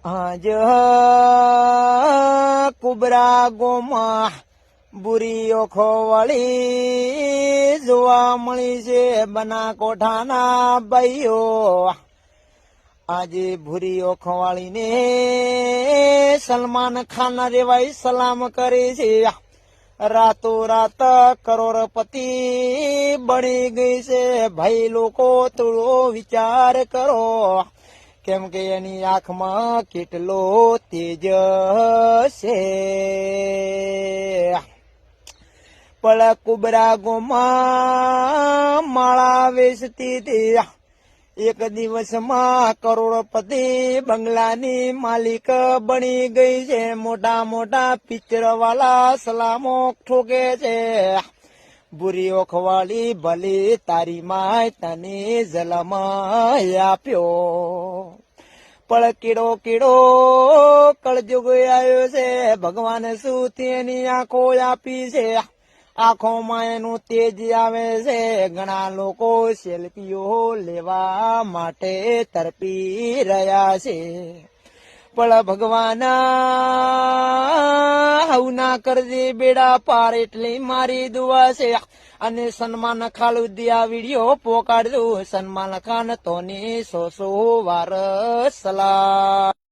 આજ કુબરા ગોમાં બુરી ઓખો વાળી જોવા મળી છે બનાસકાંઠાના ભાઈઓ આજે ભૂરી ઓખો વાળીને સલમાન ખાન રેવાય સલામ કરે છે રાતો રાત કરોડપતિ બની ગઈ છે ભાઈ લોકો થોડો વિચાર કરો કેમ કે એની આંખમાં કેટલો તેજ છે પણ કુબરા ગોમાં માળા વેચતી હતી એક દિવસમાં કરોડપતિ બંગલાની માલિક બની ગઈ છે મોટા મોટા પિક્ચર વાળા સલામો ઠોકે છે બુરી ઓખવાળી ભલી તારી માય તને જલમ આપ્યો પણ કીડો કીડો કળજુગ આવ્યો છે ભગવાન શું તેની આંખો આપી છે આંખોમાં એનું તેજ આવે છે ઘણા લોકો સેલ્ફીઓ લેવા માટે તરપી રહ્યા છે પણ ભગવાન આવું ના કરજે બેડા પાર એટલી મારી દુઆ છે અને સલમાન ખાન આ વિડીયો પોકાડજો સલમાન ખાન તોની 100 વાર સલામ